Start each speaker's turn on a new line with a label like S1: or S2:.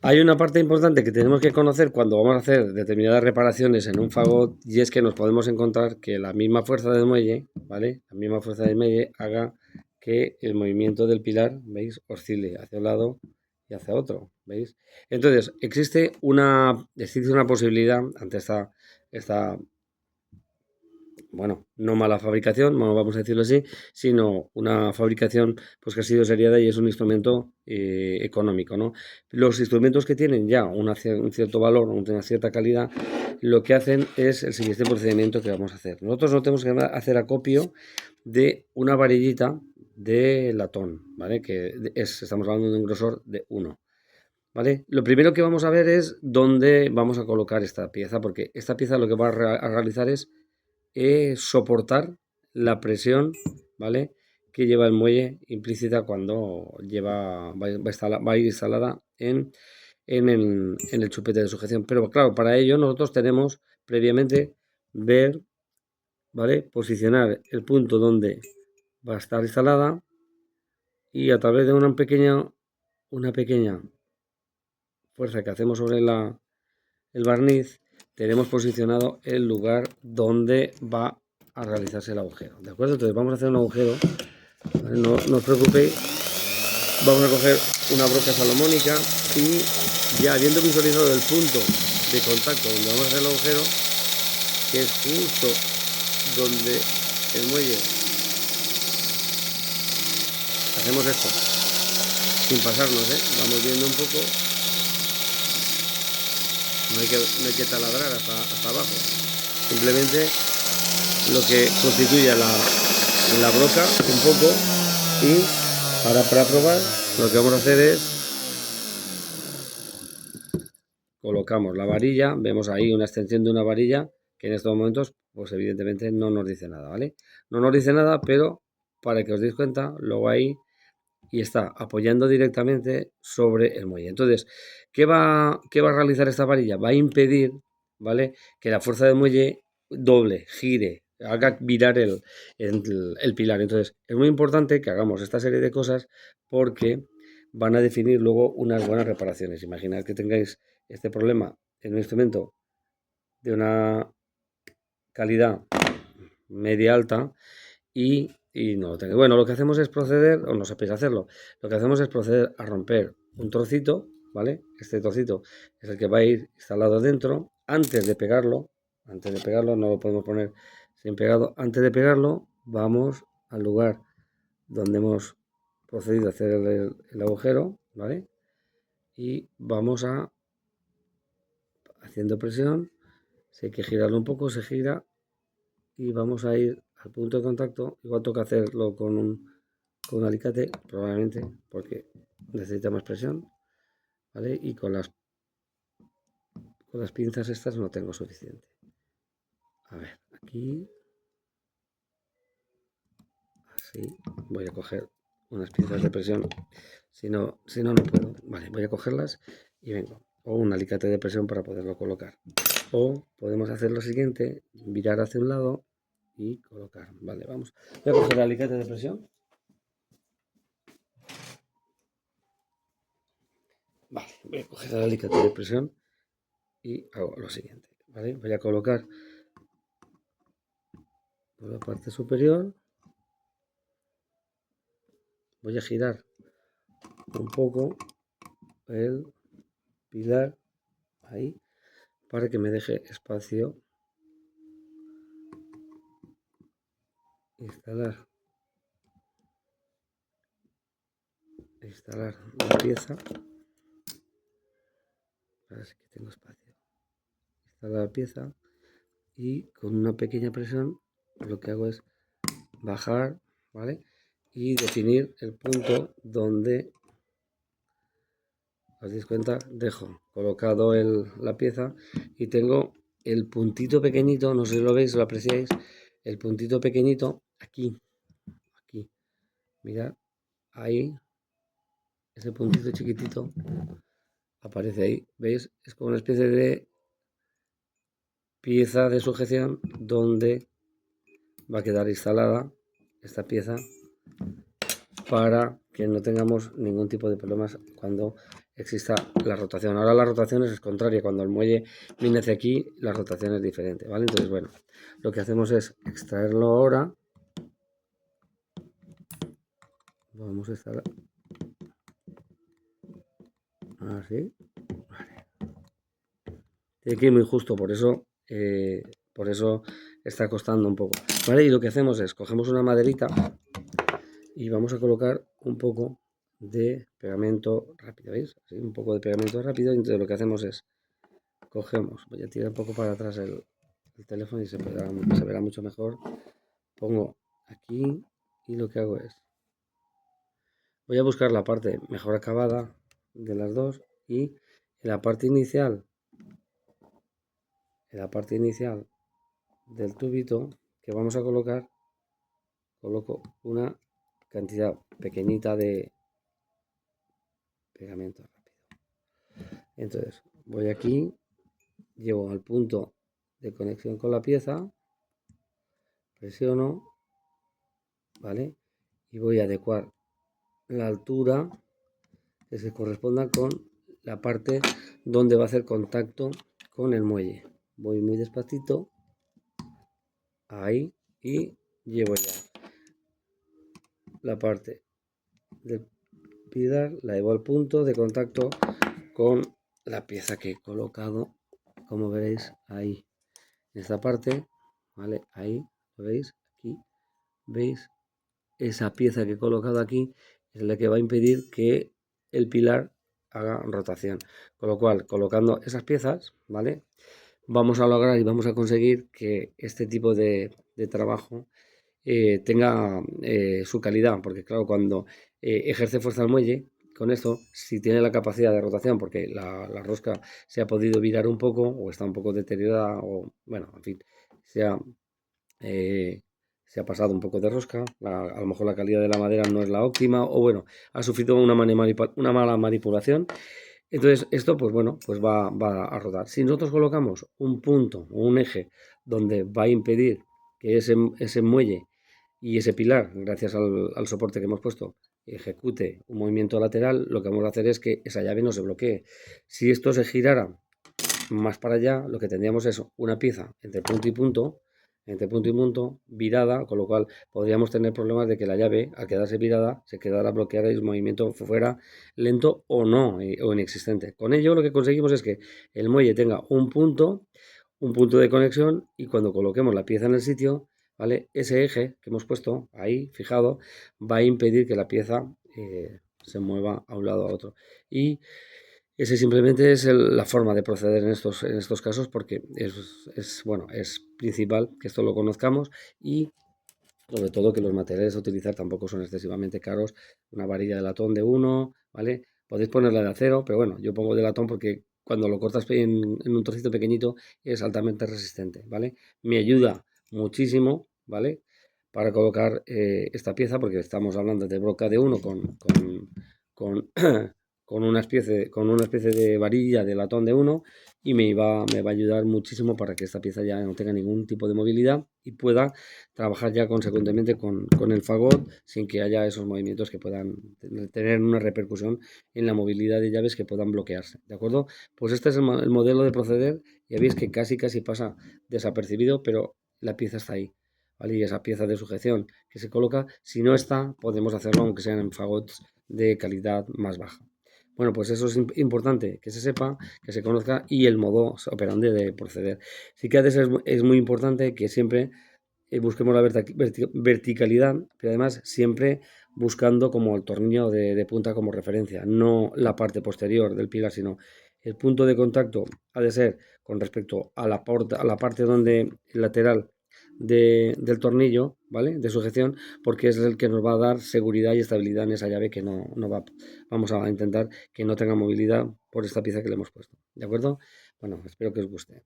S1: Hay una parte importante que tenemos que conocer cuando vamos a hacer determinadas reparaciones en un fagot, y es que nos podemos encontrar que la misma fuerza del muelle, ¿vale? La misma fuerza del muelle haga que el movimiento del pilar, ¿veis? Oscile hacia un lado y hacia otro, ¿veis? Entonces, existe una posibilidad ante esta bueno, no mala fabricación, no vamos a decirlo así, sino una fabricación pues que ha sido seriada y es un instrumento económico, ¿no? Los instrumentos que tienen ya un cierto valor, una cierta calidad, lo que hacen es el siguiente procedimiento que vamos a hacer. Nosotros no tenemos que hacer acopio de una varillita de latón, ¿vale? Estamos hablando de un grosor de 1. ¿Vale? Lo primero que vamos a ver es dónde vamos a colocar esta pieza, porque esta pieza lo que va a realizar es soportar la presión, ¿vale? Que lleva el muelle implícita cuando va a ir instalada en el chupete de sujeción. Pero claro, para ello nosotros tenemos previamente ver, ¿vale? Posicionar el punto donde va a estar instalada y a través de una pequeña fuerza que hacemos sobre el barniz, tenemos posicionado el lugar donde va a realizarse el agujero, ¿de acuerdo? Entonces vamos a hacer un agujero, ¿vale? No os preocupéis, vamos a coger una broca salomónica y ya habiendo visualizado el punto de contacto donde vamos a hacer el agujero, que es justo donde el muelle, hacemos esto, sin pasarnos, vamos viendo un poco, no hay que taladrar hasta abajo, simplemente lo que constituye la broca un poco, y ahora para probar lo que vamos a hacer es colocamos la varilla, vemos ahí una extensión de una varilla que en estos momentos pues evidentemente no nos dice nada, ¿vale? No nos dice nada, pero para que os deis cuenta, luego ahí y está apoyando directamente sobre el muelle. Entonces, ¿qué va a realizar esta varilla? Va a impedir, ¿vale? Que la fuerza del muelle doble, gire, haga virar el pilar. Entonces, es muy importante que hagamos esta serie de cosas porque van a definir luego unas buenas reparaciones. Imaginad que tengáis este problema en un instrumento de una calidad media alta y no lo tenéis. Bueno, lo que hacemos es proceder, o no sepáis hacerlo, lo que hacemos es proceder a romper un trocito, ¿vale? Este trocito es el que va a ir instalado dentro. Antes de pegarlo, no lo podemos poner sin pegado, antes de pegarlo vamos al lugar donde hemos procedido a hacer el agujero, ¿vale? Y vamos haciendo presión, si hay que girarlo un poco, se gira y vamos a ir al punto de contacto. Igual toca hacerlo con un alicate, probablemente, porque necesita más presión, ¿vale? Y con las pinzas estas no tengo suficiente. A ver, aquí, así, voy a coger unas pinzas de presión, si no puedo. Vale, voy a cogerlas y vengo. O un alicate de presión para poderlo colocar. O podemos hacer lo siguiente, virar hacia un lado y colocar. Vale, vamos. Voy a coger el alicate de presión. Vale, voy a coger el alicate de presión y hago lo siguiente, ¿vale? Voy a colocar por la parte superior, voy a girar un poco el pilar ahí para que me deje espacio. Instalar la pieza. Ahora sí que tengo espacio. Instalar la pieza y con una pequeña presión lo que hago es bajar, ¿vale? Y definir el punto donde, os dais cuenta, dejo colocado la pieza y tengo el puntito pequeñito, no sé si lo veis, lo apreciáis, el puntito pequeñito aquí, mirad, ahí, ese puntito chiquitito aparece ahí, ¿veis? Es como una especie de pieza de sujeción donde va a quedar instalada esta pieza para que no tengamos ningún tipo de problemas cuando exista la rotación. Ahora la rotación es contraria, cuando el muelle viene hacia aquí, la rotación es diferente, ¿vale? Entonces, bueno, lo que hacemos es extraerlo ahora. Vamos a estar así. Vale. Tiene que ir muy justo, por eso está costando un poco. ¿Vale? Y lo que hacemos es, cogemos una maderita y vamos a colocar un poco de pegamento rápido, ¿veis? Así, un poco de pegamento rápido, y entonces lo que hacemos es, cogemos, voy a tirar un poco para atrás el teléfono y se verá mucho mejor. Pongo aquí y lo que hago es, voy a buscar la parte mejor acabada de las dos y en la parte inicial del tubito que vamos a colocar, coloco una cantidad pequeñita de pegamento rápido. Entonces voy aquí, llevo al punto de conexión con la pieza, presiono, ¿vale? Y voy a adecuar la altura que se corresponda con la parte donde va a hacer contacto con el muelle. Voy muy despacito, ahí, y llevo ya la parte del pilar, la llevo al punto de contacto con la pieza que he colocado, como veréis ahí, en esta parte, ¿vale? Ahí, ¿lo veis? Aquí, ¿veis? Esa pieza que he colocado aquí es la que va a impedir que el pilar haga rotación. Con lo cual, colocando esas piezas, ¿vale? Vamos a lograr y vamos a conseguir que este tipo de trabajo tenga su calidad, porque claro, cuando ejerce fuerza al muelle, con esto, si tiene la capacidad de rotación, porque la rosca se ha podido virar un poco, o está un poco deteriorada, o bueno, en fin, eh, se ha pasado un poco de rosca, a lo mejor la calidad de la madera no es la óptima, o bueno, ha sufrido una mala manipulación. Entonces esto, pues bueno, pues va a rodar. Si nosotros colocamos un punto o un eje donde va a impedir que ese muelle y ese pilar, gracias al soporte que hemos puesto, ejecute un movimiento lateral, lo que vamos a hacer es que esa llave no se bloquee. Si esto se girara más para allá, lo que tendríamos es una pieza entre punto y punto, virada, con lo cual podríamos tener problemas de que la llave, al quedarse virada, se quedara bloqueada y el movimiento fuera lento o no, o inexistente. Con ello lo que conseguimos es que el muelle tenga un punto de conexión, y cuando coloquemos la pieza en el sitio, ¿vale? Ese eje que hemos puesto ahí, fijado, va a impedir que la pieza se mueva a un lado a otro. Y ese simplemente es la forma de proceder en estos casos, porque bueno, es principal que esto lo conozcamos, y sobre todo que los materiales a utilizar tampoco son excesivamente caros. Una varilla de latón de 1, ¿vale? Podéis ponerla de acero, pero bueno, yo pongo de latón porque cuando lo cortas en un trocito pequeñito es altamente resistente, ¿vale? Me ayuda muchísimo, ¿vale? Para colocar esta pieza, porque estamos hablando de broca de 1 con con una especie de varilla de latón de 1, y me va a ayudar muchísimo para que esta pieza ya no tenga ningún tipo de movilidad y pueda trabajar ya consecuentemente con el fagot sin que haya esos movimientos que puedan tener una repercusión en la movilidad de llaves que puedan bloquearse, ¿de acuerdo? Pues este es el modelo de proceder. Ya veis que casi pasa desapercibido, pero la pieza está ahí, ¿vale? Y esa pieza de sujeción que se coloca, si no está, podemos hacerlo aunque sean en fagots de calidad más baja. Bueno, pues eso es importante que se sepa, que se conozca, y el modo operandi de proceder. Sí que a veces es muy importante que siempre busquemos la verticalidad, pero además siempre buscando como el tornillo de punta como referencia, no la parte posterior del pilar, sino el punto de contacto ha de ser con respecto a la parte donde el lateral del tornillo, ¿vale? De sujeción, porque es el que nos va a dar seguridad y estabilidad en esa llave, que vamos a intentar que no tenga movilidad por esta pieza que le hemos puesto, ¿de acuerdo? Bueno, espero que os guste.